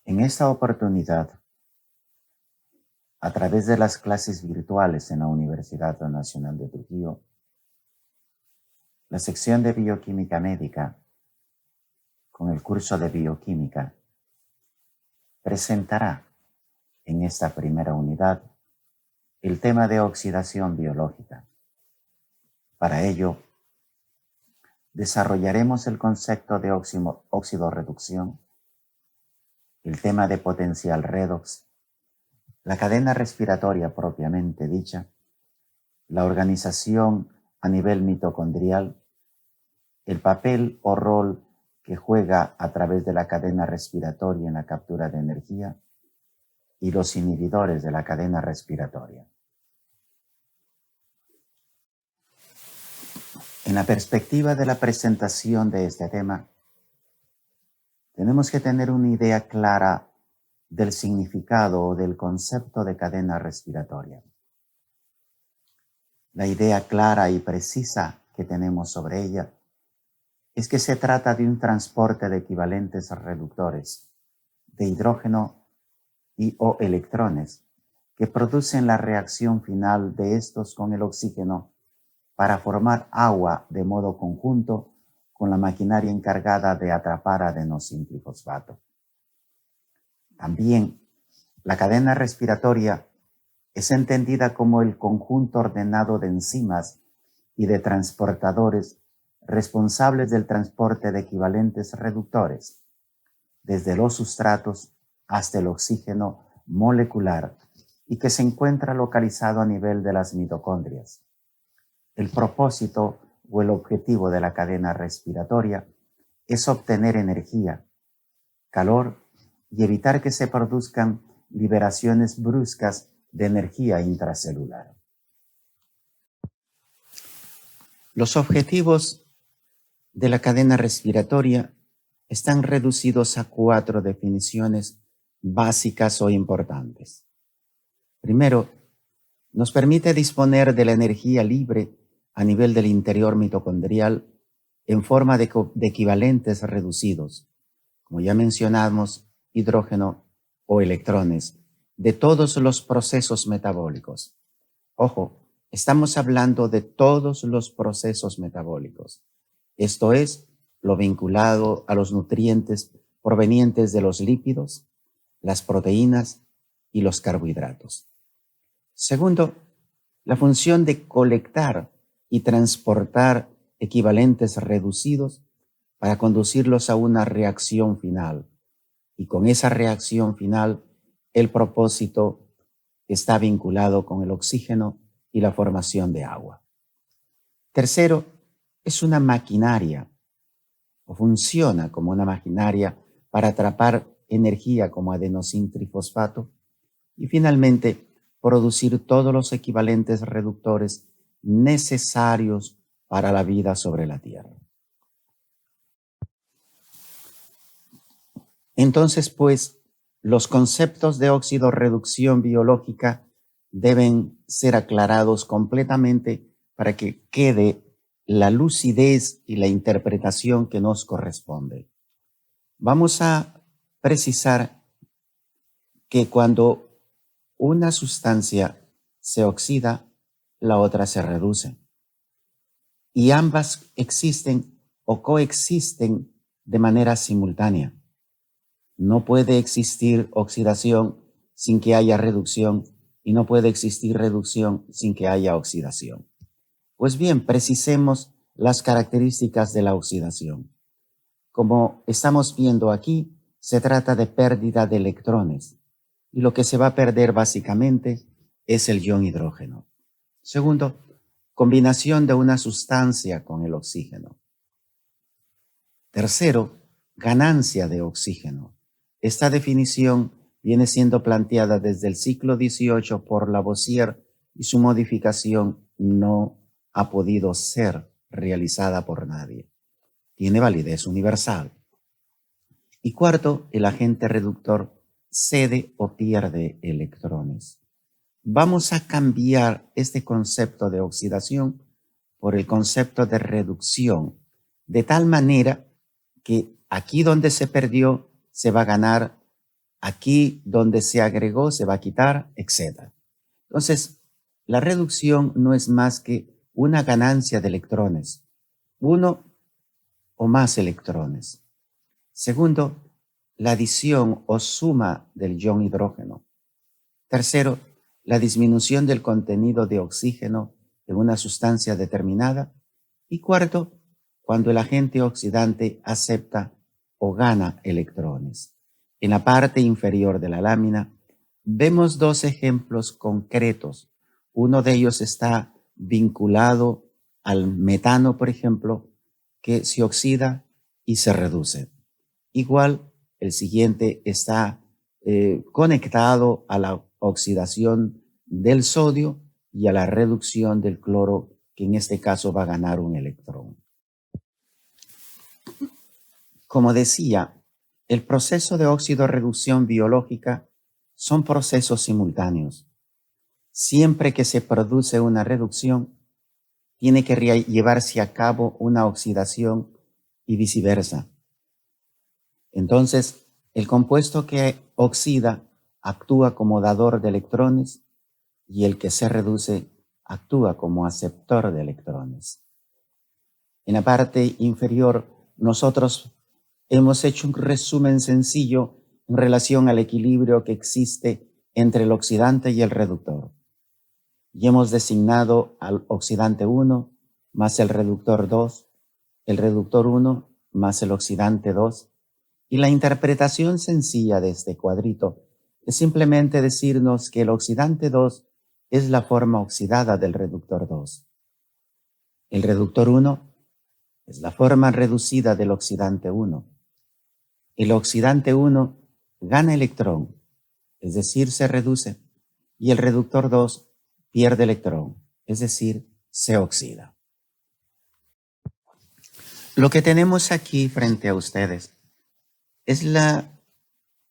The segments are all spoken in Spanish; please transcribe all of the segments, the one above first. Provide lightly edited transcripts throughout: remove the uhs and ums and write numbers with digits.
En esta oportunidad, a través de las clases virtuales en la Universidad Nacional de Trujillo, la sección de Bioquímica Médica, con el curso de Bioquímica, presentará en esta primera unidad el tema de oxidación biológica. Para ello, desarrollaremos el concepto de óxido-reducción, el tema de potencial redox, la cadena respiratoria propiamente dicha, la organización a nivel mitocondrial, el papel o rol que juega a través de la cadena respiratoria en la captura de energía y los inhibidores de la cadena respiratoria. En la perspectiva de la presentación de este tema, tenemos que tener una idea clara del significado o del concepto de cadena respiratoria. La idea clara y precisa que tenemos sobre ella es que se trata de un transporte de equivalentes reductores de hidrógeno y o electrones que producen la reacción final de estos con el oxígeno para formar agua de modo conjunto con la maquinaria encargada de atrapar adenosintrifosfato. También la cadena respiratoria es entendida como el conjunto ordenado de enzimas y de transportadores responsables del transporte de equivalentes reductores, desde los sustratos hasta el oxígeno molecular, y que se encuentra localizado a nivel de las mitocondrias. El propósito o el objetivo de la cadena respiratoria es obtener energía, calor y evitar que se produzcan liberaciones bruscas de energía intracelular. Los objetivos de la cadena respiratoria están reducidos a 4 definiciones básicas o importantes. Primero, nos permite disponer de la energía libre a nivel del interior mitocondrial en forma de equivalentes reducidos, como ya mencionamos, hidrógeno o electrones, de todos los procesos metabólicos. Ojo, estamos hablando de todos los procesos metabólicos. Esto es lo vinculado a los nutrientes provenientes de los lípidos, las proteínas y los carbohidratos. Segundo, la función de colectar y transportar equivalentes reducidos para conducirlos a una reacción final. Y con esa reacción final, el propósito está vinculado con el oxígeno y la formación de agua. Tercero, es una maquinaria o funciona como una maquinaria para atrapar energía como adenosintrifosfato y finalmente producir todos los equivalentes reductores necesarios para la vida sobre la Tierra. Entonces, pues, los conceptos de óxido-reducción biológica deben ser aclarados completamente para que quede la lucidez y la interpretación que nos corresponde. Vamos a precisar que cuando una sustancia se oxida, la otra se reduce. Y ambas existen o coexisten de manera simultánea. No puede existir oxidación sin que haya reducción y no puede existir reducción sin que haya oxidación. Pues bien, precisemos las características de la oxidación. Como estamos viendo aquí, se trata de pérdida de electrones y lo que se va a perder básicamente es el ion hidrógeno. Segundo, combinación de una sustancia con el oxígeno. Tercero, ganancia de oxígeno. Esta definición viene siendo planteada desde el siglo XVIII por Lavoisier y su modificación no ha podido ser realizada por nadie. Tiene validez universal. Y cuarto, el agente reductor cede o pierde electrones. Vamos a cambiar este concepto de oxidación por el concepto de reducción, de tal manera que aquí donde se perdió se va a ganar Aquí donde se agregó se va a quitar, etc. Entonces, la reducción no es más que una ganancia de electrones, uno o más electrones. Segundo, la adición o suma del ion hidrógeno. Tercero, la disminución del contenido de oxígeno en una sustancia determinada. Y cuarto, cuando el agente oxidante acepta o gana electrones. En la parte inferior de la lámina vemos dos ejemplos concretos. Uno de ellos está vinculado al metano, por ejemplo, que se oxida y se reduce. Igual, el siguiente está conectado a la oxidación del sodio y a la reducción del cloro, que en este caso va a ganar un electrón. Como decía, el proceso de óxido-reducción biológica son procesos simultáneos. Siempre que se produce una reducción, tiene que llevarse a cabo una oxidación y viceversa. Entonces, el compuesto que oxida actúa como dador de electrones y el que se reduce actúa como aceptor de electrones. En la parte inferior, nosotros hemos hecho un resumen sencillo en relación al equilibrio que existe entre el oxidante y el reductor. Y hemos designado al oxidante 1 más el reductor 2, el reductor 1 más el oxidante 2. Y la interpretación sencilla de este cuadrito es simplemente decirnos que el oxidante 2 es la forma oxidada del reductor 2. El reductor 1 es la forma reducida del oxidante 1. El oxidante 1 gana electrón, es decir, se reduce, y el reductor 2 pierde electrón, es decir, se oxida. Lo que tenemos aquí frente a ustedes es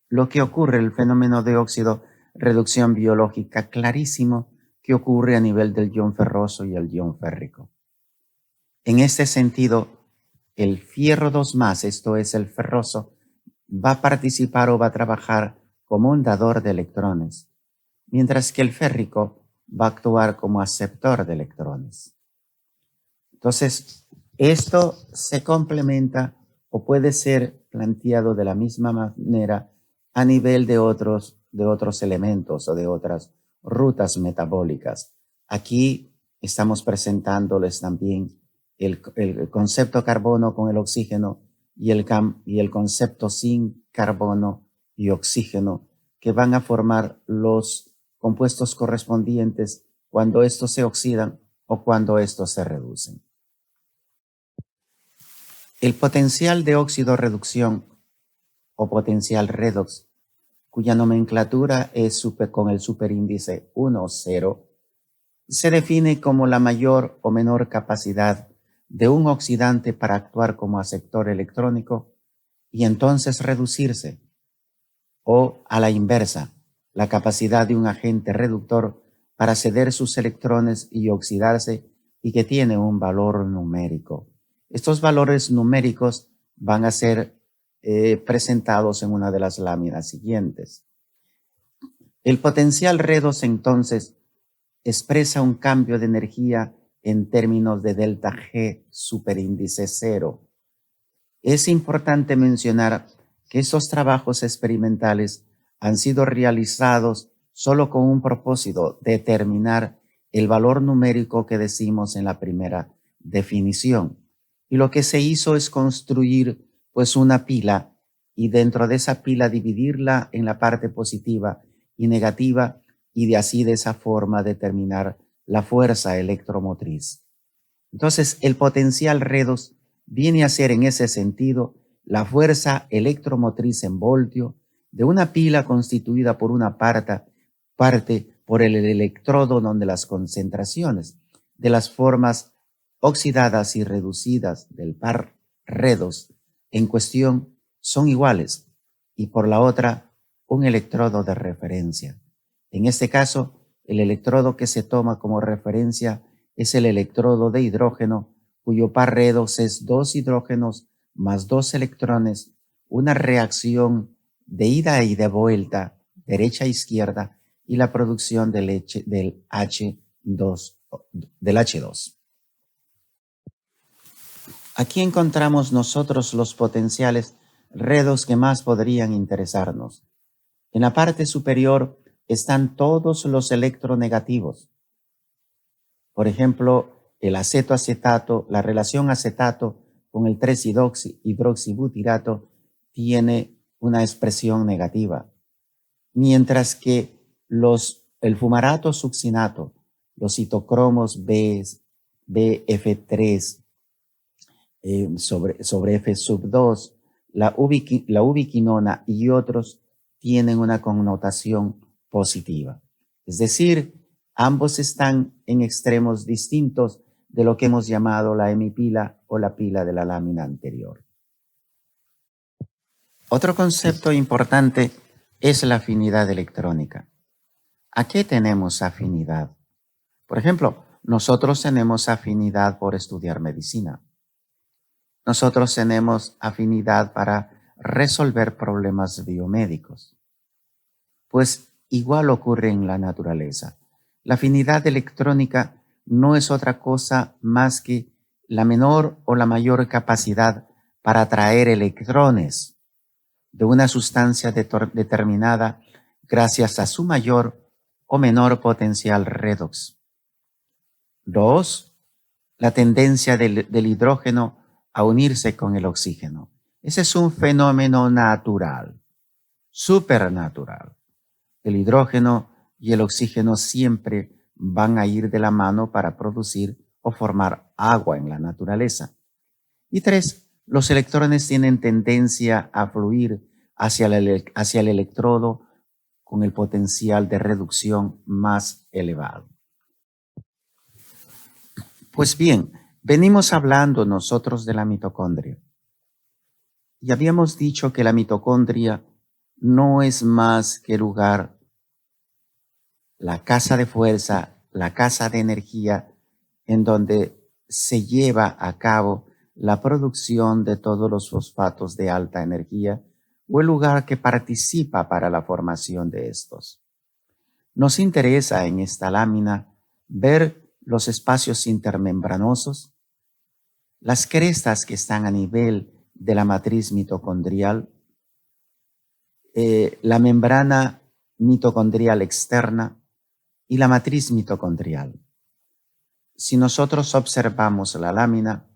lo que ocurre, el fenómeno de óxido-reducción biológica clarísimo que ocurre a nivel del ion ferroso y el ion férrico. En este sentido, el fierro 2+, esto es el ferroso, va a participar o va a trabajar como un dador de electrones, mientras que el férrico va a actuar como aceptor de electrones. Entonces, esto se complementa o puede ser planteado de la misma manera a nivel de otros elementos o de otras rutas metabólicas. Aquí estamos presentándoles también el concepto carbono con el oxígeno y el concepto sin carbono y oxígeno, que van a formar los compuestos correspondientes cuando estos se oxidan o cuando estos se reducen. El potencial de óxido-reducción o potencial redox, cuya nomenclatura es con el superíndice 1 o 0, se define como la mayor o menor capacidad de un oxidante para actuar como aceptor electrónico y entonces reducirse, o a la inversa, la capacidad de un agente reductor para ceder sus electrones y oxidarse y que tiene un valor numérico. Estos valores numéricos van a ser presentados en una de las láminas siguientes. El potencial redox entonces expresa un cambio de energía en términos de delta G superíndice 0. Es importante mencionar que estos trabajos experimentales han sido realizados solo con un propósito: determinar el valor numérico que decimos en la primera definición. Y lo que se hizo es construir pues una pila y dentro de esa pila dividirla en la parte positiva y negativa y de esa forma determinar la fuerza electromotriz. Entonces el potencial redox viene a ser en ese sentido la fuerza electromotriz en voltio de una pila constituida por una parte por el electrodo donde las concentraciones de las formas oxidadas y reducidas del par redox en cuestión son iguales, y por la otra un electrodo de referencia. En este caso, el electrodo que se toma como referencia es el electrodo de hidrógeno, cuyo par redox es 2 hidrógenos más 2 electrones, una reacción de ida y de vuelta, derecha a izquierda, y la producción del H2. Aquí encontramos nosotros los potenciales redox que más podrían interesarnos. En la parte superior están todos los electronegativos. Por ejemplo, el acetoacetato, la relación acetato con el 3-hidroxibutirato tiene una expresión negativa, mientras que el fumarato succinato, los citocromos BF3 sobre F2, la ubiquinona y otros tienen una connotación positiva. Es decir, ambos están en extremos distintos de lo que hemos llamado la hemipila o la pila de la lámina anterior. Otro concepto importante es la afinidad electrónica. ¿A qué tenemos afinidad? Por ejemplo, nosotros tenemos afinidad por estudiar medicina. Nosotros tenemos afinidad para resolver problemas biomédicos. Pues igual ocurre en la naturaleza. La afinidad electrónica no es otra cosa más que la menor o la mayor capacidad para atraer electrones de una sustancia determinada gracias a su mayor o menor potencial redox. 2. La tendencia del hidrógeno a unirse con el oxígeno. Ese es un fenómeno natural, supernatural. El hidrógeno y el oxígeno siempre van a ir de la mano para producir o formar agua en la naturaleza. Y 3. Los electrones tienen tendencia a fluir hacia el electrodo con el potencial de reducción más elevado. Pues bien, venimos hablando nosotros de la mitocondria. Y habíamos dicho que la mitocondria no es más que el lugar, la casa de fuerza, la casa de energía, en donde se lleva a cabo la producción de todos los fosfatos de alta energía, o el lugar que participa para la formación de estos. Nos interesa en esta lámina ver los espacios intermembranosos, las crestas que están a nivel de la matriz mitocondrial, la membrana mitocondrial externa y la matriz mitocondrial. Si nosotros observamos la lámina,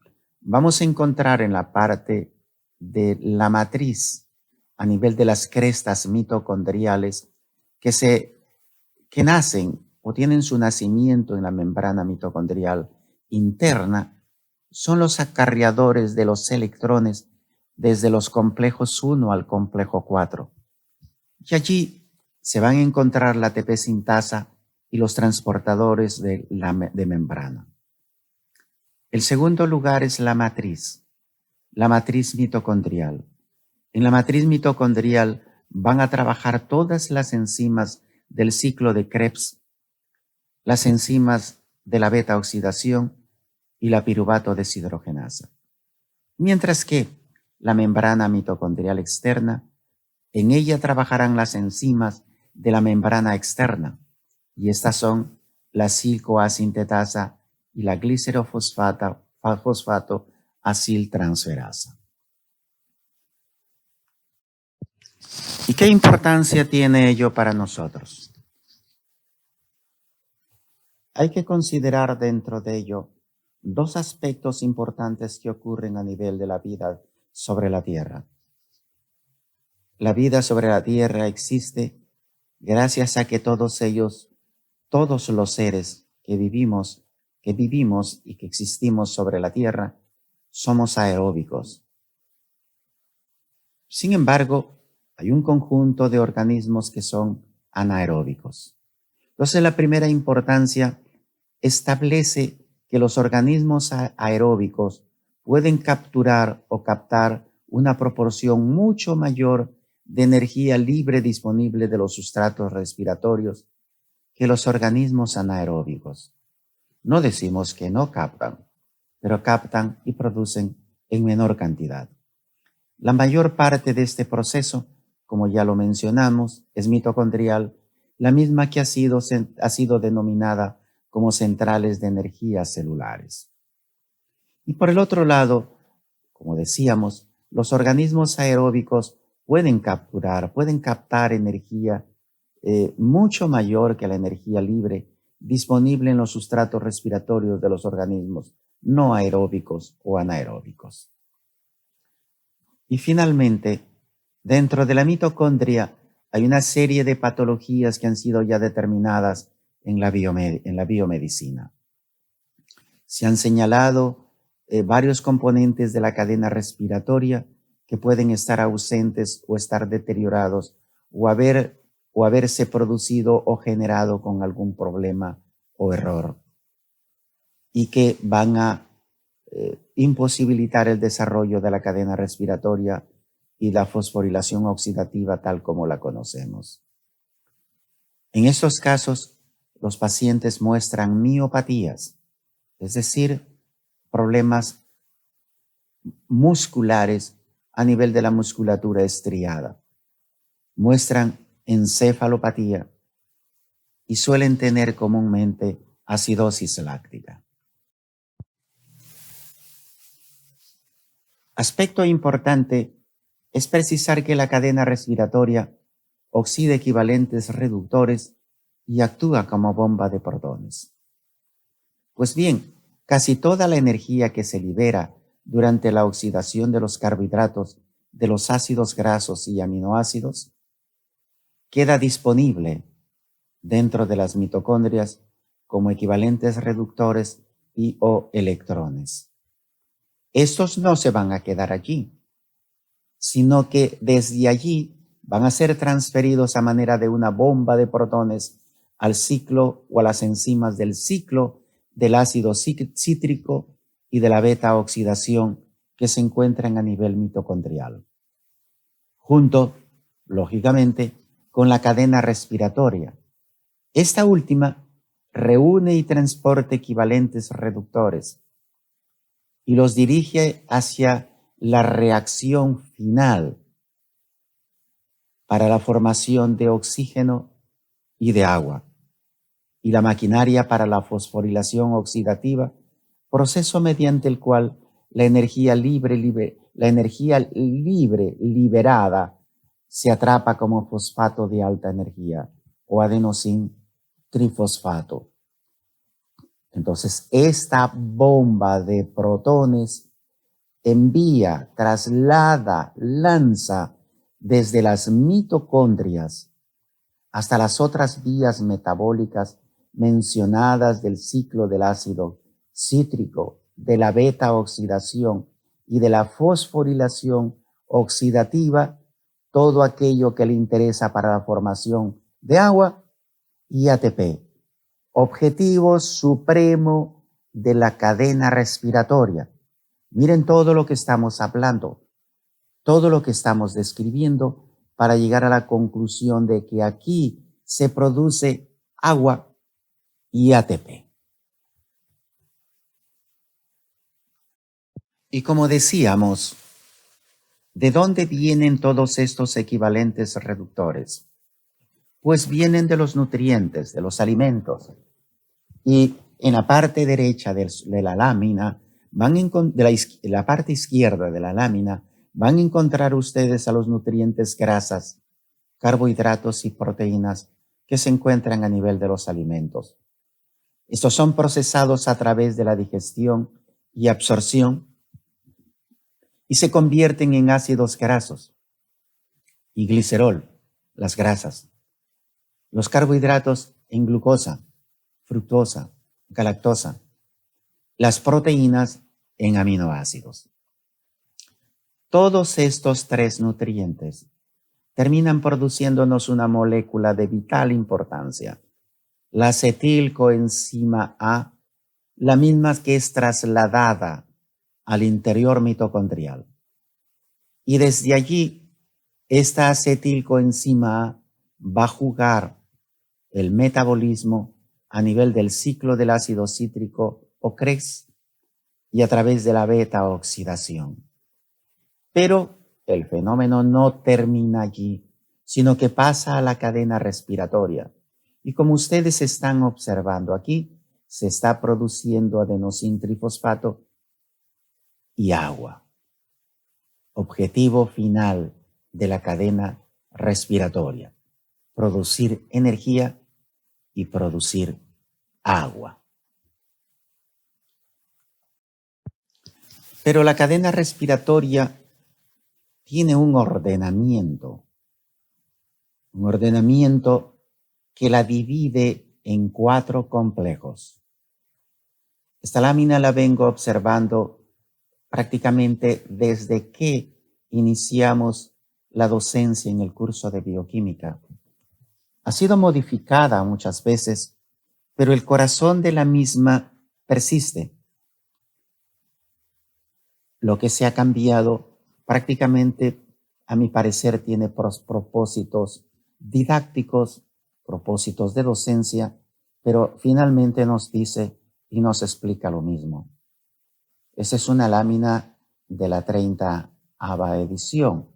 vamos a encontrar en la parte de la matriz, a nivel de las crestas mitocondriales, que nacen o tienen su nacimiento en la membrana mitocondrial interna, son los acarreadores de los electrones desde los complejos 1 al complejo 4. Y allí se van a encontrar la ATP sintasa y los transportadores de membrana. El segundo lugar es la matriz mitocondrial. En la matriz mitocondrial van a trabajar todas las enzimas del ciclo de Krebs, las enzimas de la beta oxidación y la piruvato deshidrogenasa. Mientras que la membrana mitocondrial externa, en ella trabajarán las enzimas de la membrana externa, y estas son la sil-CoA-sintetasa y la glicerofosfato aciltransferasa. ¿Y qué importancia tiene ello para nosotros? Hay que considerar dentro de ello dos aspectos importantes que ocurren a nivel de la vida sobre la Tierra. La vida sobre la Tierra existe gracias a que todos los seres que vivimos y que existimos sobre la Tierra, somos aeróbicos. Sin embargo, hay un conjunto de organismos que son anaeróbicos. Entonces, la primera importancia establece que los organismos aeróbicos pueden capturar o captar una proporción mucho mayor de energía libre disponible de los sustratos respiratorios que los organismos anaeróbicos. No decimos que no captan, pero captan y producen en menor cantidad. La mayor parte de este proceso como ya lo mencionamos, es mitocondrial, la misma que ha sido denominada como centrales de energía celulares. Y por el otro lado, como decíamos, los organismos aeróbicos pueden captar energía mucho mayor que la energía libre disponible en los sustratos respiratorios de los organismos no aeróbicos o anaeróbicos. Y finalmente, dentro de la mitocondria hay una serie de patologías que han sido ya determinadas en la biomedicina. Se han señalado varios componentes de la cadena respiratoria que pueden estar ausentes o estar deteriorados o haberse producido o generado con algún problema o error y que van a imposibilitar el desarrollo de la cadena respiratoria y la fosforilación oxidativa tal como la conocemos. En estos casos, los pacientes muestran miopatías, es decir, problemas musculares a nivel de la musculatura estriada. Muestran encefalopatía y suelen tener comúnmente acidosis láctica. Aspecto importante es precisar que la cadena respiratoria oxida equivalentes reductores y actúa como bomba de protones. Pues bien, casi toda la energía que se libera durante la oxidación de los carbohidratos, de los ácidos grasos y aminoácidos, queda disponible dentro de las mitocondrias como equivalentes reductores y o electrones. Estos no se van a quedar allí, sino que desde allí van a ser transferidos a manera de una bomba de protones al ciclo o a las enzimas del ciclo del ácido cítrico y de la beta oxidación que se encuentran a nivel mitocondrial, junto, lógicamente, con la cadena respiratoria. Esta última reúne y transporta equivalentes reductores y los dirige hacia la reacción final para la formación de oxígeno y de agua, y la maquinaria para la fosforilación oxidativa, proceso mediante el cual la energía libre liberada se atrapa como fosfato de alta energía o adenosin trifosfato. Entonces, esta bomba de protones envía, traslada, lanza desde las mitocondrias hasta las otras vías metabólicas mencionadas del ciclo del ácido cítrico, de la beta oxidación y de la fosforilación oxidativa, todo aquello que le interesa para la formación de agua y ATP. Objetivo supremo de la cadena respiratoria. Miren todo lo que estamos hablando, todo lo que estamos describiendo para llegar a la conclusión de que aquí se produce agua y ATP. Y como decíamos, ¿de dónde vienen todos estos equivalentes reductores? Pues vienen de los nutrientes, de los alimentos. Y en la parte derecha de la lámina, la parte izquierda de la lámina, van a encontrar ustedes a los nutrientes grasas, carbohidratos y proteínas que se encuentran a nivel de los alimentos. Estos son procesados a través de la digestión y absorción y se convierten en ácidos grasos y glicerol, las grasas. Los carbohidratos en glucosa, fructosa, galactosa. Las proteínas en aminoácidos. Todos estos tres nutrientes terminan produciéndonos una molécula de vital importancia, la acetilcoenzima A, la misma que es trasladada al interior mitocondrial. Y desde allí, esta acetilcoenzima A va a jugar el metabolismo a nivel del ciclo del ácido cítrico o CRES y a través de la beta oxidación. Pero el fenómeno no termina allí, sino que pasa a la cadena respiratoria. Y como ustedes están observando aquí, se está produciendo adenosín trifosfato y agua. Objetivo final de la cadena respiratoria: producir energía y producir agua. Pero la cadena respiratoria tiene un ordenamiento que la divide en 4 complejos. Esta lámina la vengo observando prácticamente desde que iniciamos la docencia en el curso de bioquímica. Ha sido modificada muchas veces, pero el corazón de la misma persiste. Lo que se ha cambiado prácticamente, a mi parecer, tiene propósitos didácticos, propósitos de docencia, pero finalmente nos dice y nos explica lo mismo. Esa es una lámina de la 30ª edición,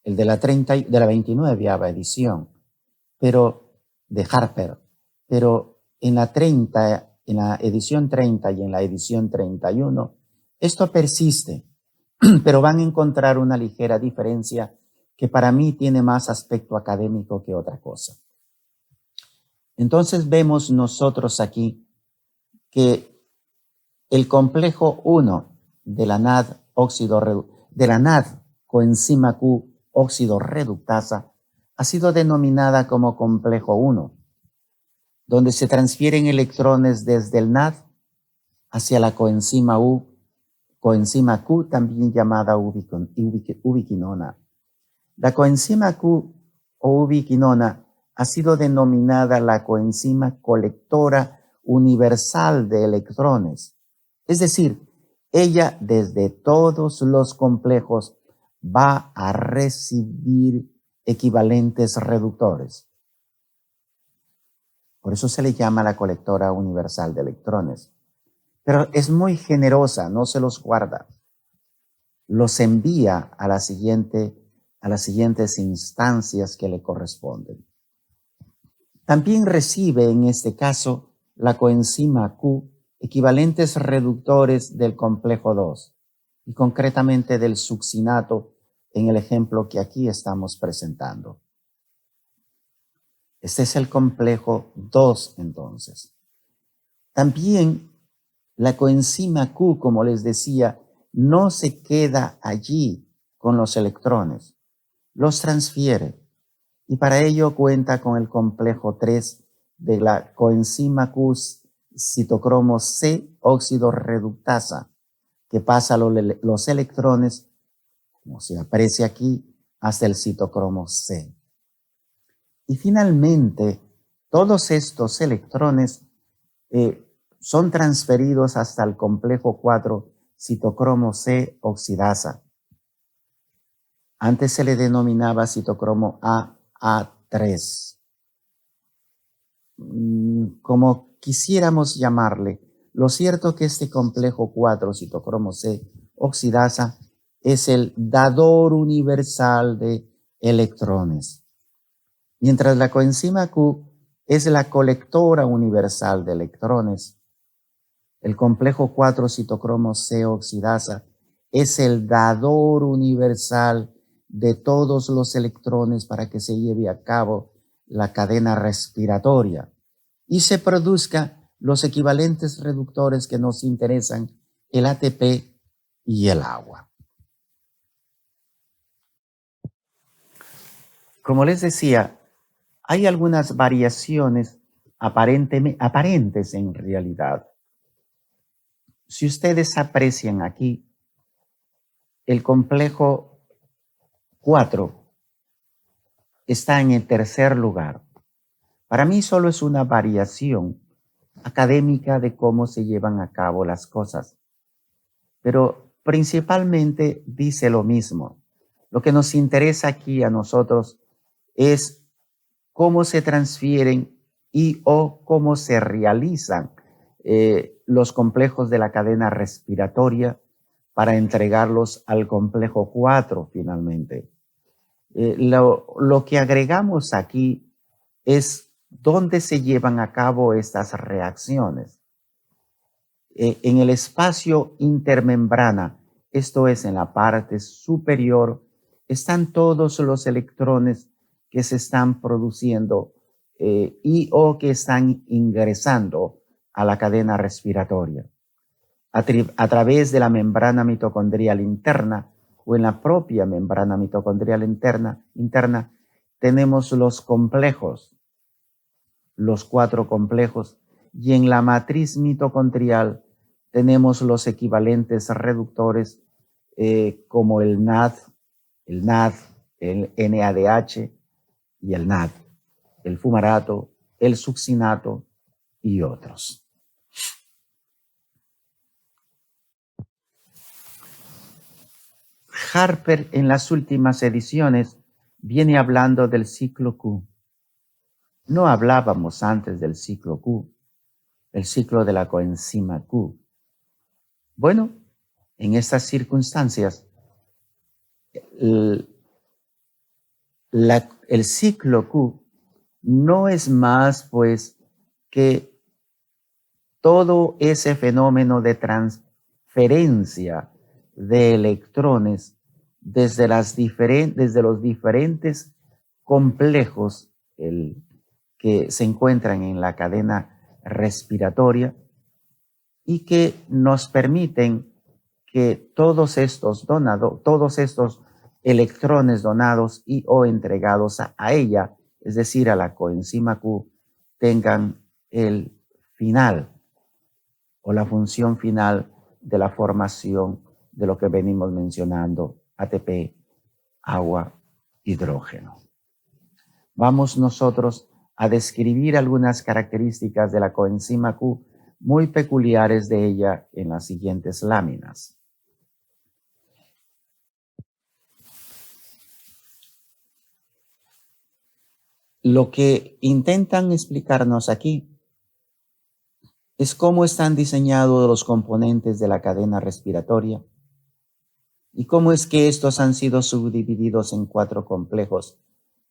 el de la 29ª edición, pero de Harper, pero en la edición 30 y en la edición 31, esto persiste, pero van a encontrar una ligera diferencia que para mí tiene más aspecto académico que otra cosa. Entonces vemos nosotros aquí que el complejo 1 de la NAD coenzima Q óxido reductasa ha sido denominada como complejo 1, donde se transfieren electrones desde el NAD hacia la coenzima Q, también llamada ubiquinona. La coenzima Q o ubiquinona ha sido denominada la coenzima colectora universal de electrones. Es decir, ella desde todos los complejos va a recibir equivalentes reductores. Por eso se le llama la colectora universal de electrones. Pero es muy generosa, no se los guarda. Los envía a las siguientes instancias que le corresponden. También recibe en este caso la coenzima Q equivalentes reductores del complejo 2 y concretamente del succinato en el ejemplo que aquí estamos presentando. Este es el complejo 2 entonces. También la coenzima Q, como les decía, no se queda allí con los electrones, los transfiere y para ello cuenta con el complejo 3 de la coenzima Q citocromo C óxido reductasa, que pasa los electrones, como se aprecia aquí, hasta el citocromo C. Y finalmente, todos estos electrones son transferidos hasta el complejo 4 citocromo C oxidasa. Antes se le denominaba citocromo A3. Como quisiéramos llamarle, lo cierto es que este complejo 4 citocromo C oxidasa es el dador universal de electrones, mientras la coenzima Q es la colectora universal de electrones. El complejo 4 citocromo C oxidasa es el dador universal de todos los electrones para que se lleve a cabo la cadena respiratoria y se produzca los equivalentes reductores que nos interesan, el ATP y el agua. Como les decía, hay algunas variaciones aparentes en realidad. Si ustedes aprecian aquí, el complejo 4 está en el tercer lugar. Para mí solo es una variación académica de cómo se llevan a cabo las cosas, pero principalmente dice lo mismo. Lo que nos interesa aquí a nosotros es cómo se transfieren y o cómo se realizan los complejos de la cadena respiratoria para entregarlos al complejo 4 finalmente. Lo que agregamos aquí es dónde se llevan a cabo estas reacciones. En el espacio intermembrana, esto es en la parte superior, están todos los electrones que se están produciendo y o que están ingresando a la cadena respiratoria. A través de la membrana mitocondrial interna o en la propia membrana mitocondrial interna tenemos los complejos, los 4 complejos, y en la matriz mitocondrial tenemos los equivalentes reductores como el NAD, el NADH y el NAD, el fumarato, el succinato y otros. Harper en las últimas ediciones viene hablando del ciclo Q. No hablábamos antes del ciclo Q, el ciclo de la coenzima Q. Bueno, en estas circunstancias, el ciclo Q no es más pues que todo ese fenómeno de transferencia de electrones desde los diferentes complejos que se encuentran en la cadena respiratoria y que nos permiten que todos estos electrones donados y o entregados a ella, es decir, a la coenzima Q, tengan el final o la función final de la formación de lo que venimos mencionando, ATP, agua, hidrógeno. Vamos nosotros a describir algunas características de la coenzima Q muy peculiares de ella en las siguientes láminas. Lo que intentan explicarnos aquí es cómo están diseñados los componentes de la cadena respiratoria y cómo es que estos han sido subdivididos en 4 complejos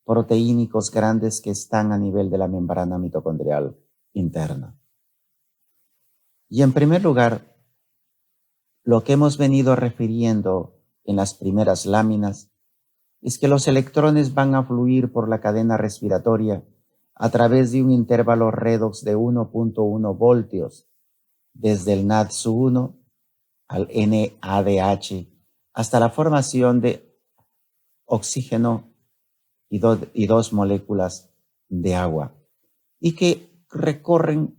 proteínicos grandes que están a nivel de la membrana mitocondrial interna. Y en primer lugar, lo que hemos venido refiriendo en las primeras láminas es que los electrones van a fluir por la cadena respiratoria a través de un intervalo redox de 1.1 voltios, desde el NADSU1 al NADH, hasta la formación de oxígeno y 2 moléculas de agua, y que recorren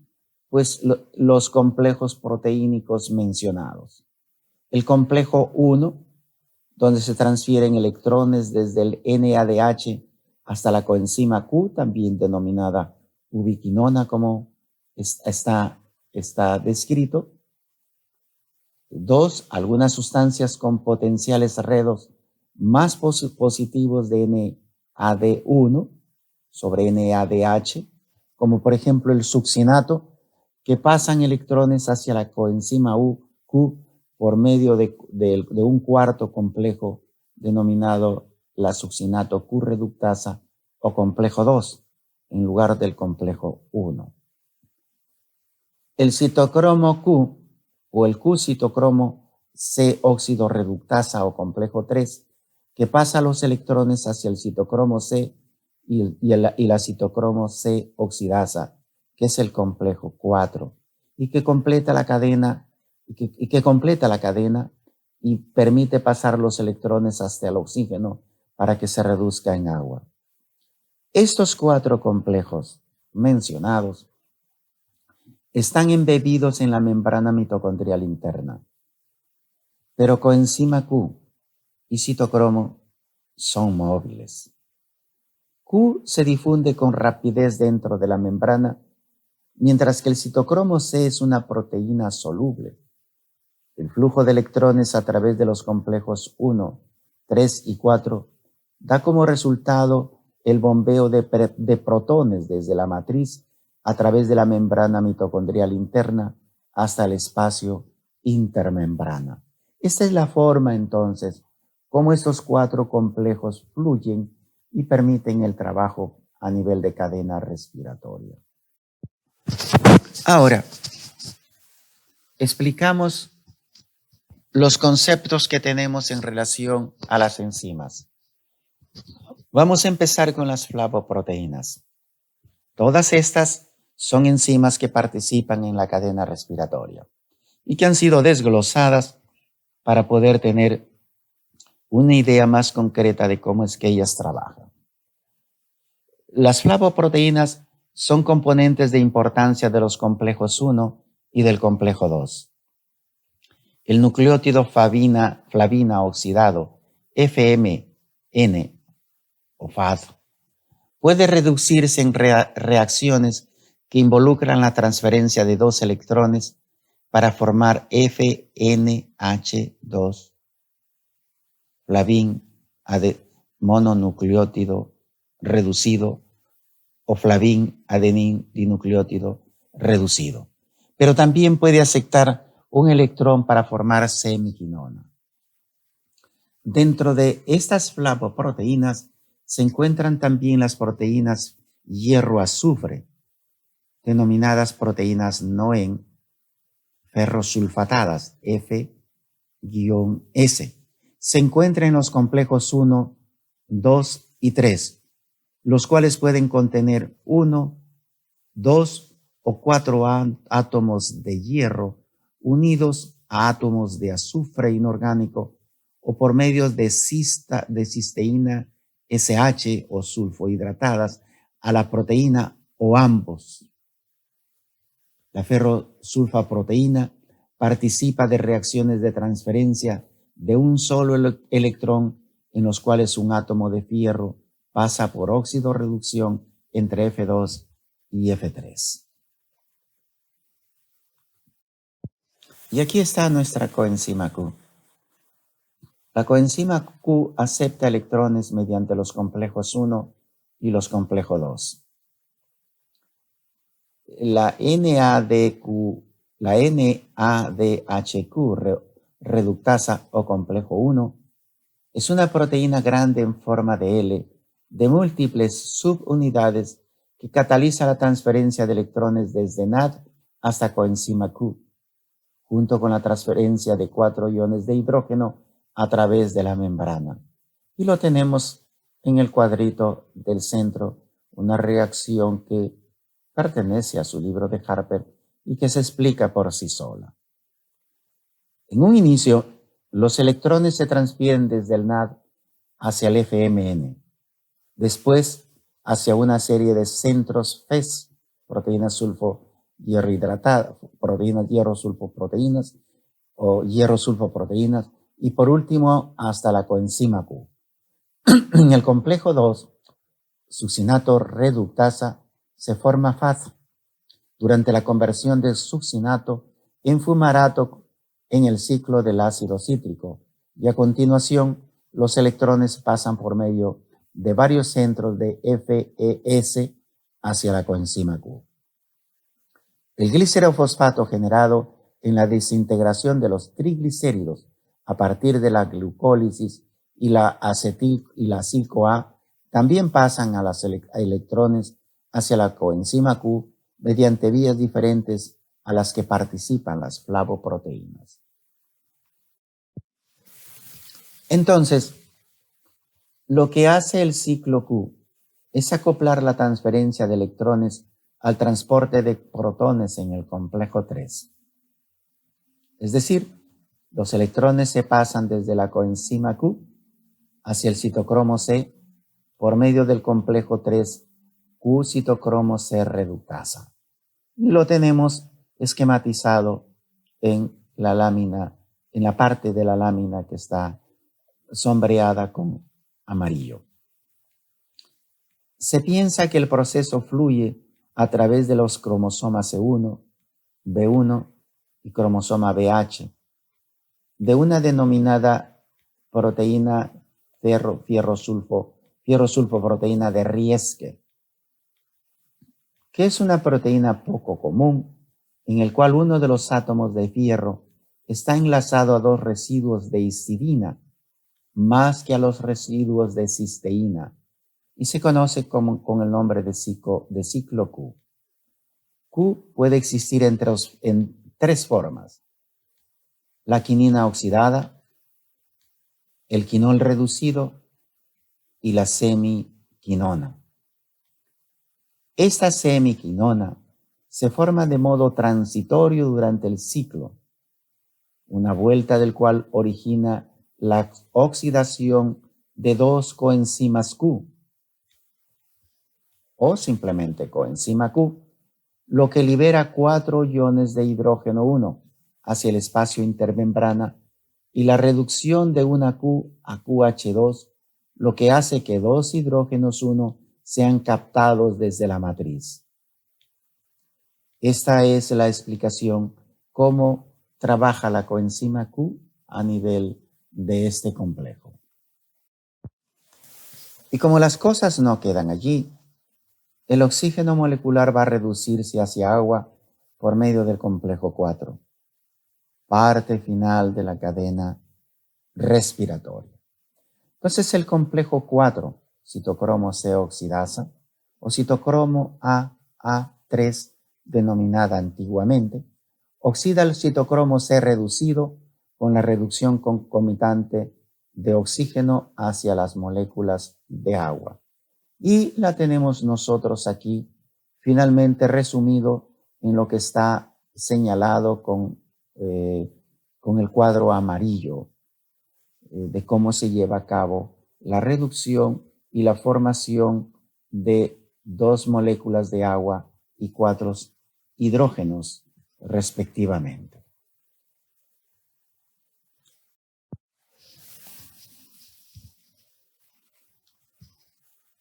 pues los complejos proteínicos mencionados. El complejo 1, donde se transfieren electrones desde el NADH hasta la coenzima Q, también denominada ubiquinona, como está descrito. 2, algunas sustancias con potenciales redox más positivos de NAD1 sobre NADH, como por ejemplo el succinato, que pasan electrones hacia la coenzima Q por medio de un cuarto complejo denominado la succinato Q-reductasa o complejo 2, en lugar del complejo 1. El citocromo Q o el Q-citocromo C óxido-reductasa o complejo 3, que pasa los electrones hacia el citocromo C y la citocromo C oxidasa, que es el complejo 4, y que completa la cadena y permite pasar los electrones hasta el oxígeno para que se reduzca en agua. Estos 4 complejos mencionados están embebidos en la membrana mitocondrial interna, pero coenzima Q y citocromo son móviles. Q se difunde con rapidez dentro de la membrana, mientras que el citocromo C es una proteína soluble. El flujo de electrones a través de los complejos 1, 3 y 4 da como resultado el bombeo de protones desde la matriz a través de la membrana mitocondrial interna hasta el espacio intermembrana. Esta es la forma entonces cómo estos cuatro complejos fluyen y permiten el trabajo a nivel de cadena respiratoria. Ahora, explicamos los conceptos que tenemos en relación a las enzimas. Vamos a empezar con las flavoproteínas. Todas estas son enzimas que participan en la cadena respiratoria y que han sido desglosadas para poder tener una idea más concreta de cómo es que ellas trabajan. Las flavoproteínas son componentes de importancia de los complejos 1 y del complejo 2. El nucleótido flavina oxidado, FMN o FAD, puede reducirse en reacciones que involucran la transferencia de dos electrones para formar FNH2, flavin mononucleótido reducido o flavin adenin dinucleótido reducido. Pero también puede aceptar un electrón para formar semiquinona. Dentro de estas flavoproteínas se encuentran también las proteínas hierro-azufre, denominadas proteínas NOEN, ferrosulfatadas, F-S. Se encuentran en los complejos 1, 2 y 3, los cuales pueden contener 1, 2 o 4 átomos de hierro unidos a átomos de azufre inorgánico o por medio de cisteína SH o sulfohidratadas a la proteína o ambos. La ferrosulfaproteína participa de reacciones de transferencia de un solo electrón en los cuales un átomo de fierro pasa por óxido reducción entre F2 y F3. Y aquí está nuestra coenzima Q. La coenzima Q acepta electrones mediante los complejos 1 y los complejos 2. La NADHQ reductasa o complejo 1 es una proteína grande en forma de L de múltiples subunidades que cataliza la transferencia de electrones desde NAD hasta coenzima Q, junto con la transferencia de 4 iones de hidrógeno a través de la membrana. Y lo tenemos en el cuadrito del centro, una reacción que pertenece a su libro de Harper y que se explica por sí sola. En un inicio, los electrones se transfieren desde el NAD hacia el FMN, después hacia una serie de centros FES, proteínas sulfo-hierrohidratadas, proteínas hierro-sulfoproteínas o hierro-sulfoproteínas, y por último hasta la coenzima Q. En el complejo 2, succinato reductasa, se forma FAD durante la conversión de succinato en fumarato en el ciclo del ácido cítrico, y a continuación los electrones pasan por medio de varios centros de FES hacia la coenzima Q. El glicerofosfato generado en la desintegración de los triglicéridos a partir de la glucólisis y la acetil-CoA también pasan a los electrones hacia la coenzima Q mediante vías diferentes a las que participan las flavoproteínas. Entonces, lo que hace el ciclo Q es acoplar la transferencia de electrones al transporte de protones en el complejo 3. Es decir, los electrones se pasan desde la coenzima Q hacia el citocromo C por medio del complejo 3 Q-citocromo C reductasa. Y lo tenemos esquematizado en la lámina, en la parte de la lámina que está sombreada con amarillo. Se piensa que el proceso fluye a través de los cromosomas C1, B1 y cromosoma BH, de una denominada proteína fierrosulfoproteína de Rieske, que es una proteína poco común, en el cual uno de los átomos de fierro está enlazado a dos residuos de histidina más que a los residuos de cisteína y se conoce con el nombre de ciclo Q. Q puede existir en tres formas: la quinina oxidada, el quinol reducido y la semiquinona. Esta semiquinona se forma de modo transitorio durante el ciclo, una vuelta del cual origina la oxidación de dos coenzimas Q, o simplemente coenzima Q, lo que libera 4 iones de hidrógeno 1 hacia el espacio intermembrana y la reducción de una Q a QH2, lo que hace que 2 hidrógenos 1 sean captados desde la matriz. Esta es la explicación cómo trabaja la coenzima Q a nivel de este complejo. Y como las cosas no quedan allí, el oxígeno molecular va a reducirse hacia agua por medio del complejo 4, parte final de la cadena respiratoria. Entonces el complejo 4, citocromo C oxidasa o citocromo AA3 denominada antiguamente, oxida el citocromo C reducido con la reducción concomitante de oxígeno hacia las moléculas de agua. Y la tenemos nosotros aquí finalmente resumido en lo que está señalado con el cuadro amarillo de cómo se lleva a cabo la reducción y la formación de 2 moléculas de agua y 4 hidrógenos respectivamente.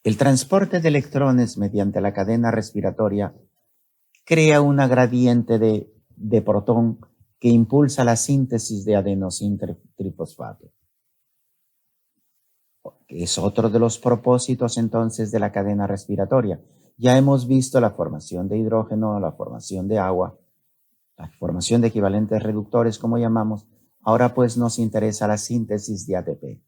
El transporte de electrones mediante la cadena respiratoria crea una gradiente de protón que impulsa la síntesis de adenosín-trifosfato. Es otro de los propósitos entonces de la cadena respiratoria. Ya hemos visto la formación de hidrógeno, la formación de agua, la formación de equivalentes reductores, como llamamos. Ahora pues nos interesa la síntesis de ATP.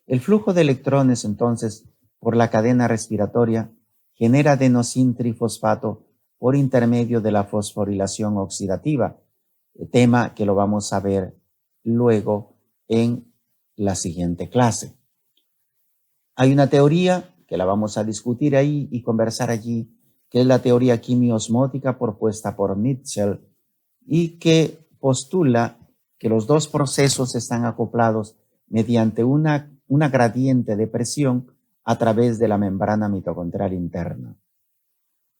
El flujo de electrones entonces por la cadena respiratoria genera adenosín-trifosfato por intermedio de la fosforilación oxidativa, tema que lo vamos a ver luego en la siguiente clase. Hay una teoría que la vamos a discutir ahí y conversar allí, que es la teoría quimiosmótica propuesta por Mitchell y que postula que los dos procesos están acoplados mediante una gradiente de presión a través de la membrana mitocondrial interna.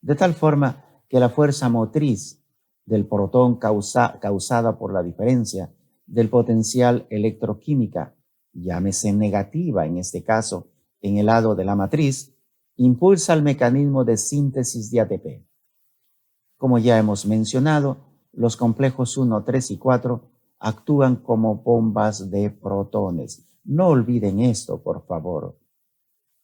De tal forma que la fuerza motriz del protón causada por la diferencia del potencial electroquímica, llámese negativa en este caso, en el lado de la matriz, impulsa el mecanismo de síntesis de ATP. Como ya hemos mencionado, los complejos 1, 3 y 4 actúan como bombas de protones. No olviden esto, por favor.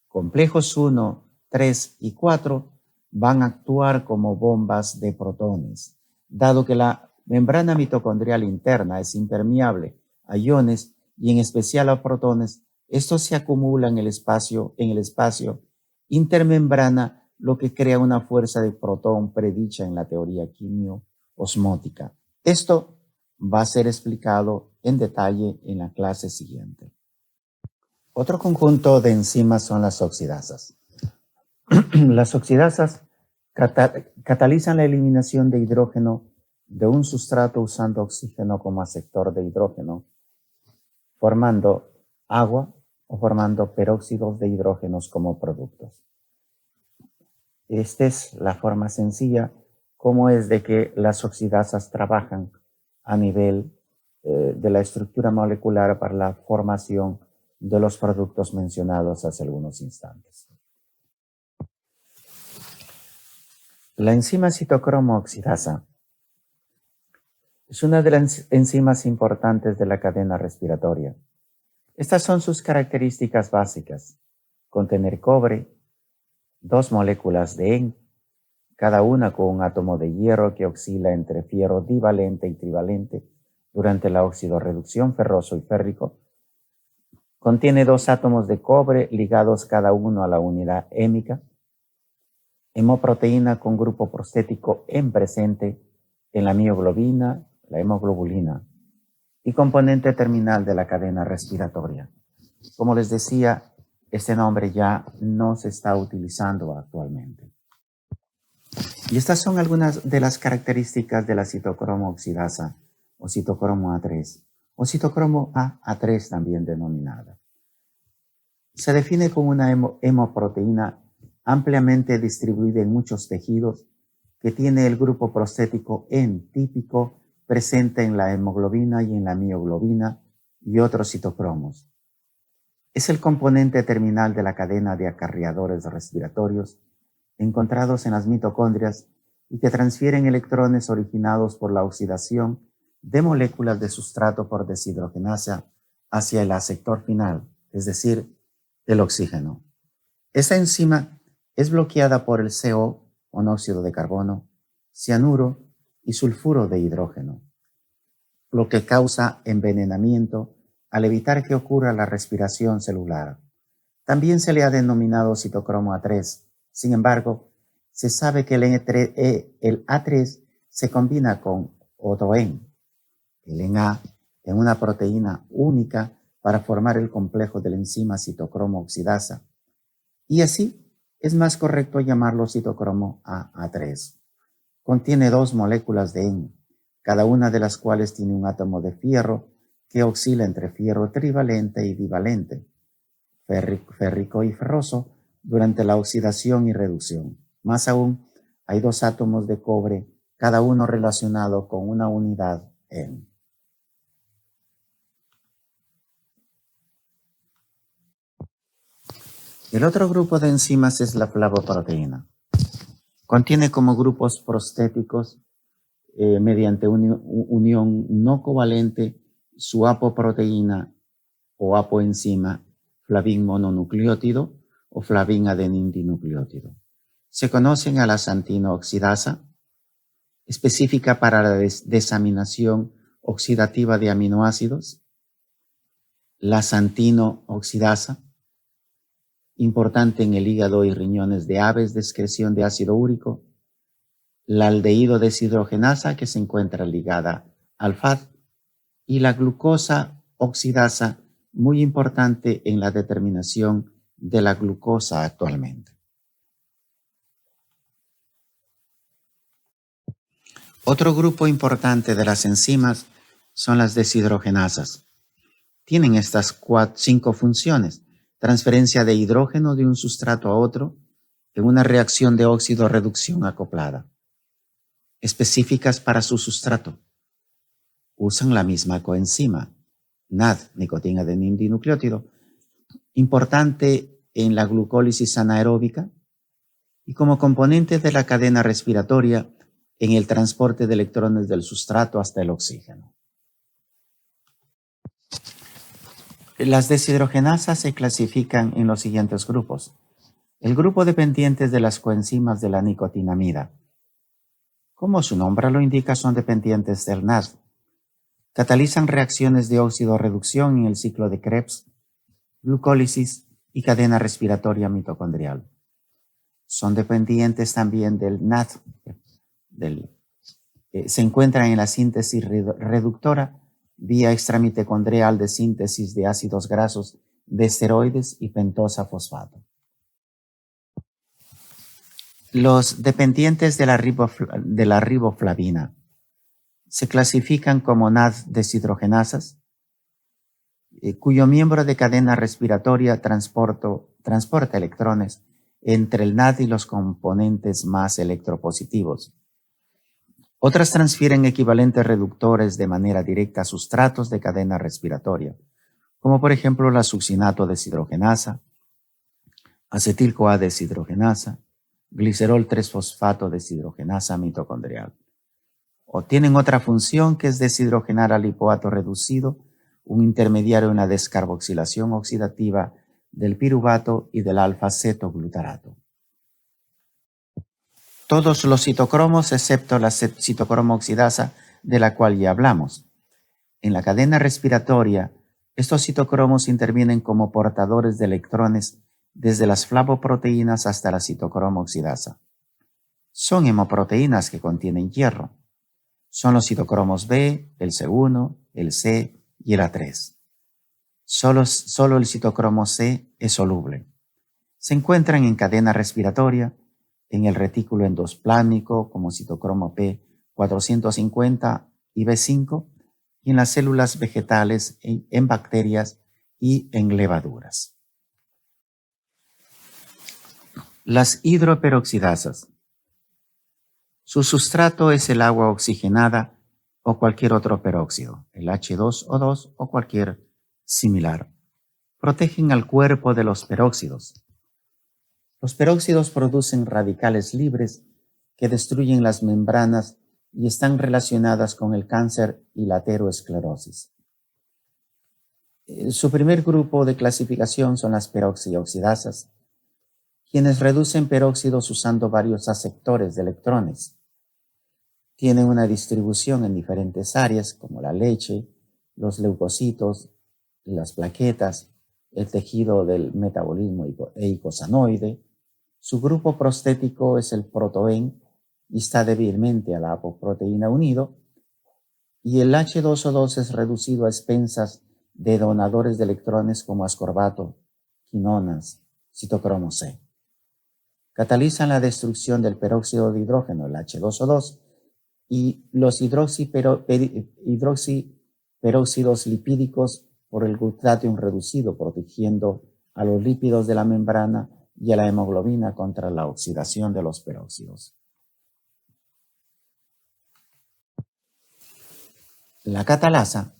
Complejos 1, 3 y 4 van a actuar como bombas de protones. Dado que la membrana mitocondrial interna es impermeable a iones y en especial a protones, estos se acumulan en el espacio intermembrana, lo que crea una fuerza de protón predicha en la teoría quimio-osmótica. Esto va a ser explicado en detalle en la clase siguiente. Otro conjunto de enzimas son las oxidasas. Las oxidasas catalizan la eliminación de hidrógeno de un sustrato usando oxígeno como aceptor de hidrógeno, formando agua o formando peróxidos de hidrógenos como productos. Esta es la forma sencilla como es de que las oxidasas trabajan a nivel de la estructura molecular para la formación de los productos mencionados hace algunos instantes. La enzima citocromo oxidasa es una de las enzimas importantes de la cadena respiratoria. Estas son sus características básicas: contener cobre, 2 moléculas de En, cada una con un átomo de hierro que oscila entre fierro divalente y trivalente durante la oxidorreducción ferroso y férrico, Contiene 2 átomos de cobre ligados cada uno a la unidad hémica. Hemoproteína con grupo prostético en presente en la mioglobina, la hemoglobulina, y componente terminal de la cadena respiratoria. Como les decía, este nombre ya no se está utilizando actualmente. Y estas son algunas de las características de la citocromo oxidasa o citocromo A3 o citocromo A3 también denominada. Se define como una hemoproteína ampliamente distribuida en muchos tejidos que tiene el grupo prostético N típico presente en la hemoglobina y en la mioglobina y otros citocromos. Es el componente terminal de la cadena de acarreadores respiratorios encontrados en las mitocondrias y que transfieren electrones originados por la oxidación de moléculas de sustrato por deshidrogenasa hacia el aceptor final, es decir, el oxígeno. Esta enzima es bloqueada por el CO, monóxido de carbono, cianuro y sulfuro de hidrógeno, lo que causa envenenamiento al evitar que ocurra la respiración celular. También se le ha denominado citocromo A3. Sin embargo, se sabe que el A3 se combina con otro N, el Na, en una proteína única para formar el complejo de la enzima citocromo oxidasa. Y así es más correcto llamarlo citocromo A3. Contiene 2 moléculas de N, cada una de las cuales tiene un átomo de fierro que oscila entre fierro trivalente y bivalente, férrico y ferroso, durante la oxidación y reducción. Más aún, hay 2 átomos de cobre, cada uno relacionado con una unidad N. El otro grupo de enzimas es la flavoproteína. Contiene como grupos prostéticos mediante unión no covalente su apoproteína o apoenzima flavin mononucleótido o flavin adenindinucleótido. Se conocen a la xantino oxidasa, específica para la desaminación oxidativa de aminoácidos, la xantino oxidasa, importante en el hígado y riñones de aves de excreción de ácido úrico, la aldehído deshidrogenasa que se encuentra ligada al FAD y la glucosa oxidasa, muy importante en la determinación de la glucosa actualmente. Otro grupo importante de las enzimas son las deshidrogenasas. Tienen estas 5 funciones: transferencia de hidrógeno de un sustrato a otro en una reacción de óxido-reducción acoplada, específicas para su sustrato. Usan la misma coenzima, NAD, nicotina-adenindinucleótido, importante en la glucólisis anaeróbica y como componente de la cadena respiratoria en el transporte de electrones del sustrato hasta el oxígeno. Las deshidrogenasas se clasifican en los siguientes grupos. El grupo dependientes de las coenzimas de la nicotinamida. Como su nombre lo indica, son dependientes del NAD. Catalizan reacciones de óxido-reducción en el ciclo de Krebs, glucólisis y cadena respiratoria mitocondrial. Son dependientes también del NAD. Se encuentran en la síntesis reductora vía extramitocondrial de síntesis de ácidos grasos de esteroides y pentosa fosfato. Los dependientes de la riboflavina se clasifican como NAD deshidrogenasas, cuyo miembro de cadena respiratoria transporta electrones entre el NAD y los componentes más electropositivos. Otras transfieren equivalentes reductores de manera directa a sustratos de cadena respiratoria, como por ejemplo la succinato deshidrogenasa, acetil-CoA deshidrogenasa, glicerol 3-fosfato deshidrogenasa mitocondrial. O tienen otra función que es deshidrogenar al lipoato reducido, un intermediario en la descarboxilación oxidativa del piruvato y del alfa-cetoglutarato. Todos los citocromos excepto la citocromo oxidasa de la cual ya hablamos. En la cadena respiratoria, Estos citocromos intervienen como portadores de electrones desde las flavoproteínas hasta la citocromo oxidasa. Son hemoproteínas que contienen hierro. Son los citocromos B, el C1, el C y el A3. Solo el citocromo C es soluble. Se encuentran en cadena respiratoria, en el retículo endosplámico como citocromo P450 y B5, y en las células vegetales, en bacterias y en levaduras. Las hidroperoxidasas. Su sustrato es el agua oxigenada o cualquier otro peróxido, el H2O2 o cualquier similar. Protegen al cuerpo de los peróxidos. Los peróxidos producen radicales libres que destruyen las membranas y están relacionadas con el cáncer y la aterosclerosis. Su primer grupo de clasificación son las peroxioxidasas, quienes reducen peróxidos usando varios aceptores de electrones. Tienen una distribución en diferentes áreas como la leche, los leucocitos, las plaquetas, el tejido del metabolismo eicosanoide. Su grupo prostético es el protoen y está débilmente a la apoproteína unido, y el H2O2 es reducido a expensas de donadores de electrones como ascorbato, quinonas, citocromo C. Catalizan la destrucción del peróxido de hidrógeno, el H2O2, y los hidroxiperóxidos lipídicos por el glutatión reducido, protegiendo a los lípidos de la membrana y a la hemoglobina contra la oxidación de los peróxidos. La catalasa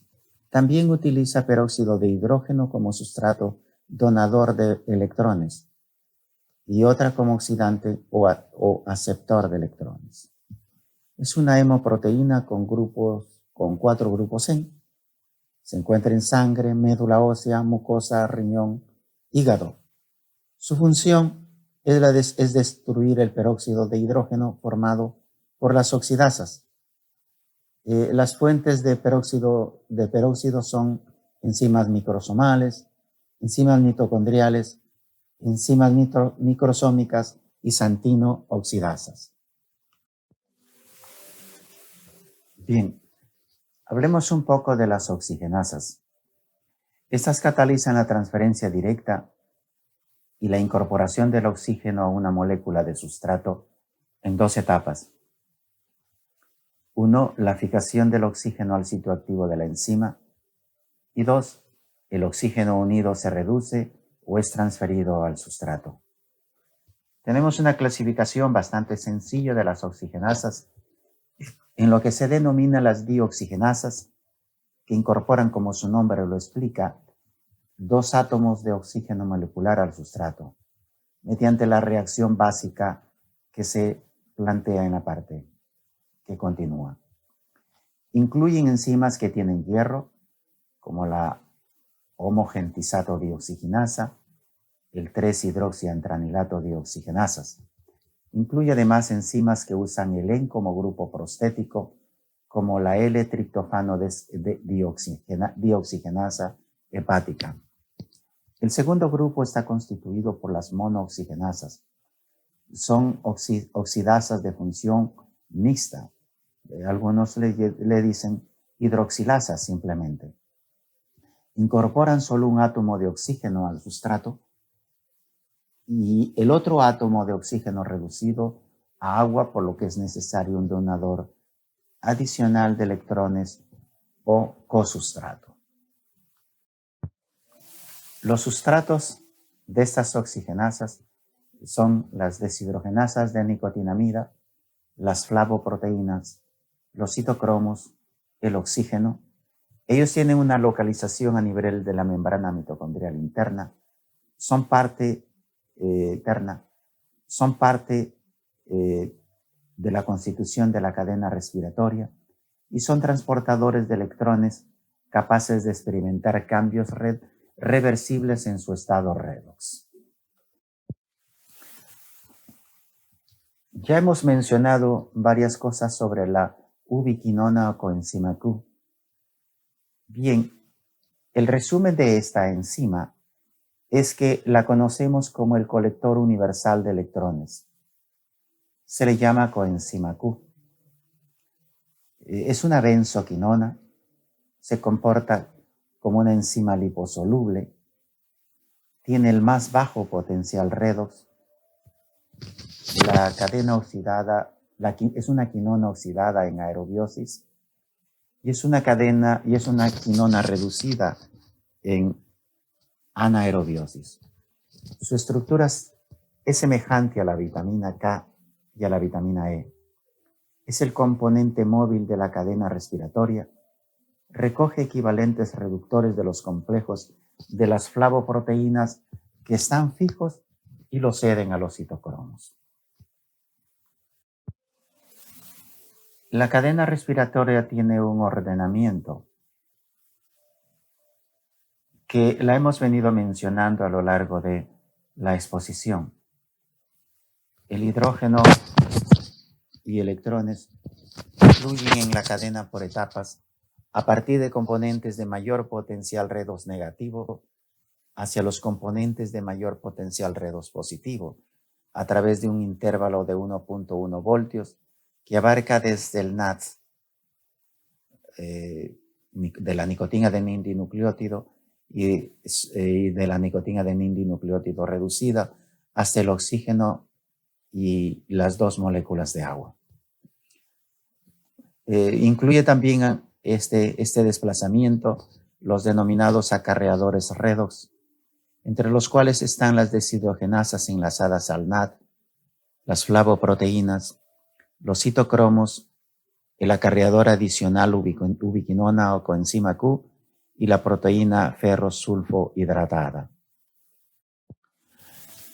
también utiliza peróxido de hidrógeno como sustrato donador de electrones y otra como oxidante o aceptor de electrones. Es una hemoproteína con 4 grupos N. Se encuentra en sangre, médula ósea, mucosa, riñón, hígado. Su función es destruir el peróxido de hidrógeno formado por las oxidasas. Las fuentes de peróxido son enzimas microsomales, enzimas mitocondriales, enzimas microsómicas y xantino-oxidasas. Bien, hablemos un poco de las oxigenasas. Estas catalizan la transferencia directa y la incorporación del oxígeno a una molécula de sustrato en 2 etapas. 1, la fijación del oxígeno al sitio activo de la enzima. Y 2, el oxígeno unido se reduce o es transferido al sustrato. Tenemos una clasificación bastante sencilla de las oxigenasas en lo que se denomina las dioxigenasas, que incorporan, como su nombre lo explica, 2 átomos de oxígeno molecular al sustrato, mediante la reacción básica que se plantea en la parte que continúa. Incluyen enzimas que tienen hierro, como la homogentizato dioxigenasa, el 3-hidroxiantranilato dioxigenasas. Incluye además enzimas que usan el EN como grupo prostético, como la L-triptofano dioxigenasa hepática. El segundo grupo está constituido por las monooxigenasas. Son oxidasas de función mixta. Algunos le dicen hidroxilasas simplemente. Incorporan solo un átomo de oxígeno al sustrato y el otro átomo de oxígeno reducido a agua, por lo que es necesario un donador adicional de electrones o cosustrato. Los sustratos de estas oxigenasas son las deshidrogenasas de nicotinamida, las flavoproteínas, los citocromos, el oxígeno. Ellos tienen una localización a nivel de la membrana mitocondrial interna, son parte de la constitución de la cadena respiratoria y son transportadores de electrones capaces de experimentar cambios reversibles en su estado redox. Ya hemos mencionado varias cosas sobre la ubiquinona o coenzima Q. Bien, El resumen de esta enzima es que la conocemos como el colector universal de electrones. Se le llama coenzima Q. Es una benzoquinona, se comporta como una enzima liposoluble, tiene el más bajo potencial redox. La cadena oxidada es una quinona oxidada en aerobiosis y es una quinona reducida en anaerobiosis. Su estructura es semejante a la vitamina K y a la vitamina E. Es el componente móvil de la cadena respiratoria. Recoge equivalentes reductores de los complejos de las flavoproteínas que están fijos y los ceden a los citocromos. La cadena respiratoria tiene un ordenamiento que la hemos venido mencionando a lo largo de la exposición. El hidrógeno y electrones fluyen en la cadena por etapas a partir de componentes de mayor potencial redox negativo hacia los componentes de mayor potencial redox positivo a través de un intervalo de 1.1 voltios que abarca desde el NAD de la nicotina de nindinucleótido y de la nicotina de nindinucleótido reducida hasta el oxígeno y las dos moléculas de agua. Incluye también este desplazamiento los denominados acarreadores redox, entre los cuales están las deshidrogenasas enlazadas al NAD, las flavoproteínas, los citocromos, el acarreador adicional ubiquinona o coenzima Q y la proteína ferrosulfohidratada.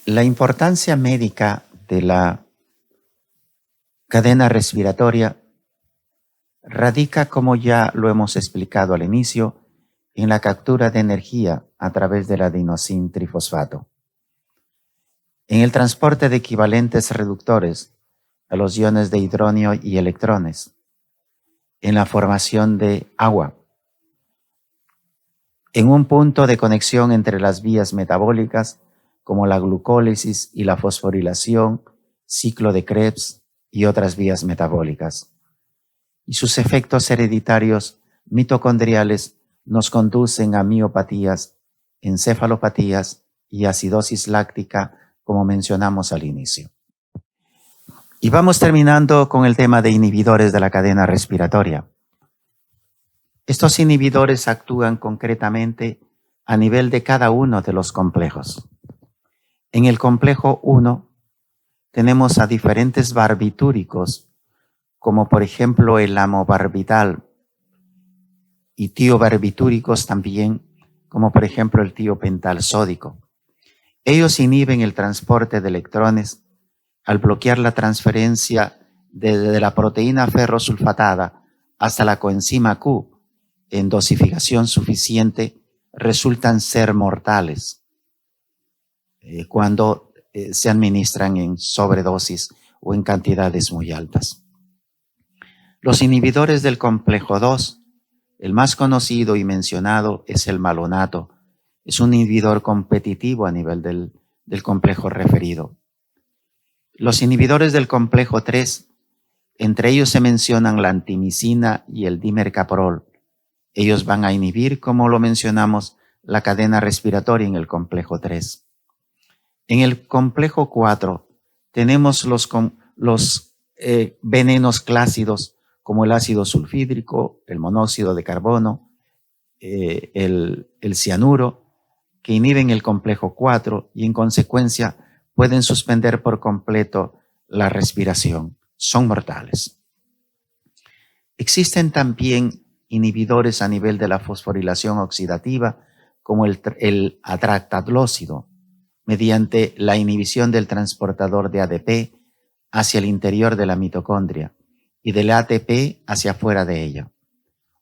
La importancia médica de la cadena respiratoria radica, como ya lo hemos explicado al inicio, en la captura de energía a través del adenosín trifosfato, en el transporte de equivalentes reductores a los iones de hidrógeno y electrones, en la formación de agua, en un punto de conexión entre las vías metabólicas como la glucólisis y la fosforilación, ciclo de Krebs y otras vías metabólicas. Y sus efectos hereditarios mitocondriales nos conducen a miopatías, encefalopatías y acidosis láctica, como mencionamos al inicio. Y vamos terminando con el tema de inhibidores de la cadena respiratoria. Estos inhibidores actúan concretamente a nivel de cada uno de los complejos. En el complejo 1 tenemos a diferentes barbitúricos, como por ejemplo el amobarbital, y tiobarbitúricos también, como por ejemplo el tiopental sódico. Ellos inhiben el transporte de electrones al bloquear la transferencia de la proteína ferrosulfatada hasta la coenzima Q en dosificación suficiente, resultan ser mortales cuando se administran en sobredosis o en cantidades muy altas. Los inhibidores del complejo 2, el más conocido y mencionado es el malonato. Es un inhibidor competitivo a nivel del complejo referido. Los inhibidores del complejo 3, entre ellos se mencionan la antimicina y el dimercaprol. Ellos van a inhibir, como lo mencionamos, la cadena respiratoria en el complejo 3. En el complejo 4 tenemos los venenos clásidos como el ácido sulfídrico, el monóxido de carbono, el cianuro, que inhiben el complejo 4 y en consecuencia pueden suspender por completo la respiración. Son mortales. Existen también inhibidores a nivel de la fosforilación oxidativa, como el atractatlócido, mediante la inhibición del transportador de ADP hacia el interior de la mitocondria y del ATP hacia afuera de ella.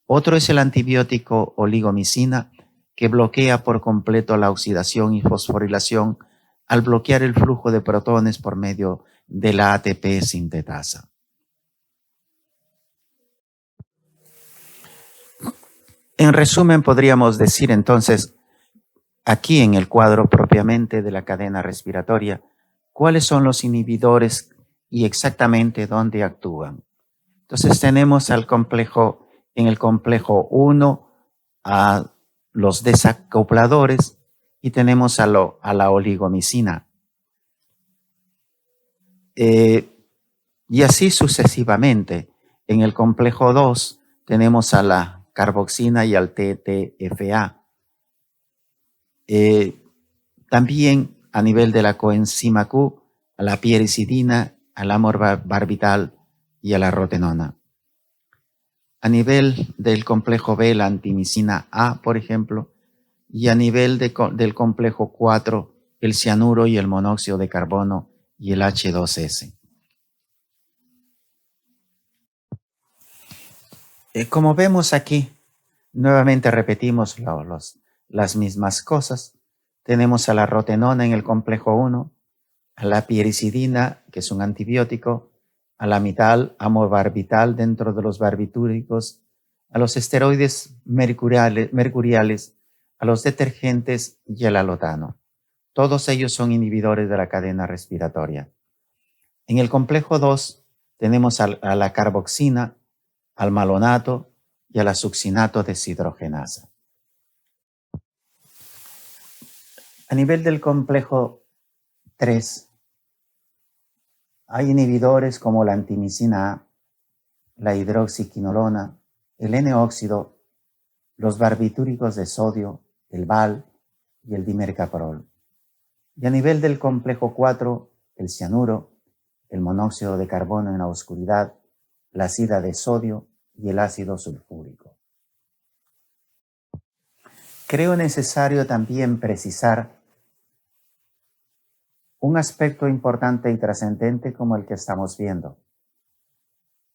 Otro es el antibiótico oligomicina, que bloquea por completo la oxidación y fosforilación al bloquear el flujo de protones por medio de la ATP sintetasa. En resumen, podríamos decir entonces, aquí en el cuadro propiamente de la cadena respiratoria, cuáles son los inhibidores y exactamente dónde actúan. Entonces tenemos en el complejo 1 a los desacopladores y tenemos a la oligomicina. Y así sucesivamente. En el complejo 2 tenemos a la carboxina y al TTFA. También a nivel de la coenzima Q, a la piericidina, al amorbarbital y a la rotenona. A nivel del complejo B, la antimicina A, por ejemplo, y a nivel del complejo 4, el cianuro y el monóxido de carbono y el H2S. Como vemos aquí, nuevamente repetimos las mismas cosas. Tenemos a la rotenona en el complejo 1, a la piericidina, que es un antibiótico, a la mital, amobarbital dentro de los barbitúricos, a los esteroides mercuriales, a los detergentes y al alotano. Todos ellos son inhibidores de la cadena respiratoria. En el complejo 2 tenemos a la carboxina, al malonato y a la succinato deshidrogenasa. A nivel del complejo 3, hay inhibidores como la antimicina A, la hidroxiquinolona, el N-óxido, los barbitúricos de sodio, el VAL y el dimercaprol. Y a nivel del complejo 4, el cianuro, el monóxido de carbono en la oscuridad, la sida de sodio y el ácido sulfúrico. Creo necesario también precisar un aspecto importante y trascendente como el que estamos viendo.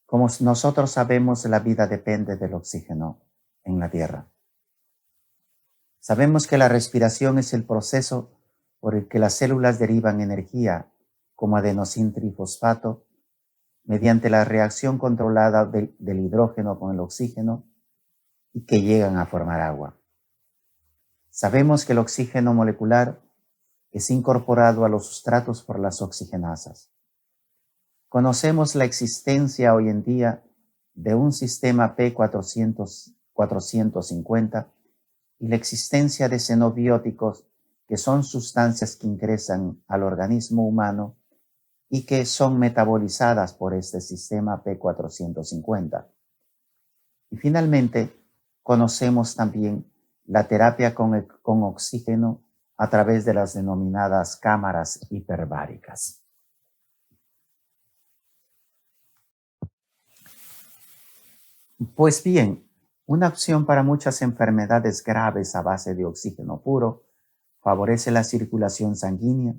Como nosotros sabemos, la vida depende del oxígeno en la Tierra. Sabemos que la respiración es el proceso por el que las células derivan energía como adenosintrifosfato mediante la reacción controlada del hidrógeno con el oxígeno y que llegan a formar agua. Sabemos que el oxígeno molecular es incorporado a los sustratos por las oxigenasas. Conocemos la existencia hoy en día de un sistema P450 y la existencia de xenobióticos, que son sustancias que ingresan al organismo humano y que son metabolizadas por este sistema P450. Y finalmente, conocemos también la terapia con oxígeno a través de las denominadas cámaras hiperbáricas. Pues bien, una opción para muchas enfermedades graves a base de oxígeno puro favorece la circulación sanguínea,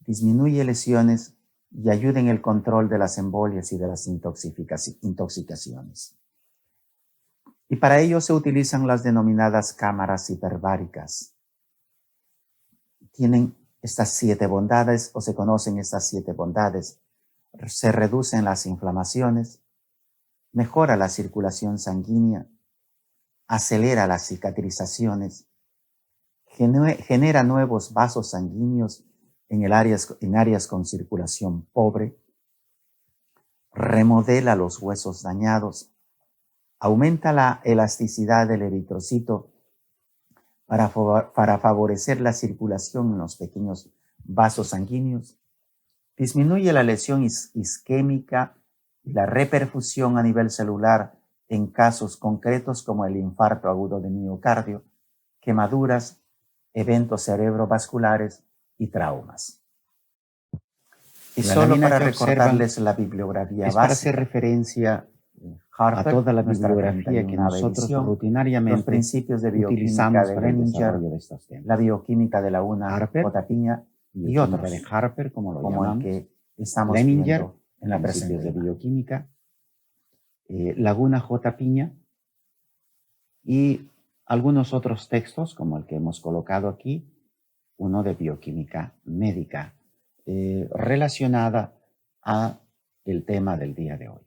disminuye lesiones y ayuda en el control de las embolias y de las intoxicaciones. Y para ello se utilizan las denominadas cámaras hiperbáricas. Tienen estas 7 bondades, o se conocen estas 7 bondades. Se reducen las inflamaciones, mejora la circulación sanguínea, acelera las cicatrizaciones, genera nuevos vasos sanguíneos en áreas con circulación pobre, remodela los huesos dañados, aumenta la elasticidad del eritrocito para favorecer la circulación en los pequeños vasos sanguíneos, disminuye la lesión isquémica y la reperfusión a nivel celular en casos concretos como el infarto agudo de miocardio, quemaduras, eventos cerebrovasculares y traumas. Y solo para recordarles la bibliografía básica, para hacer referencia a toda la bibliografía que nosotros rutinariamente los principios de utilizamos bioquímica de para el Leninger, desarrollo de estos temas. la bioquímica de la Harper, J. Piña y Bioquímica otros, de Harper, como lo como el llamamos, que estamos Leninger, viendo en la Principios de presentación. Bioquímica, Laguna J. Piña y algunos otros textos, como el que hemos colocado aquí, uno de bioquímica médica, relacionada a el tema del día de hoy.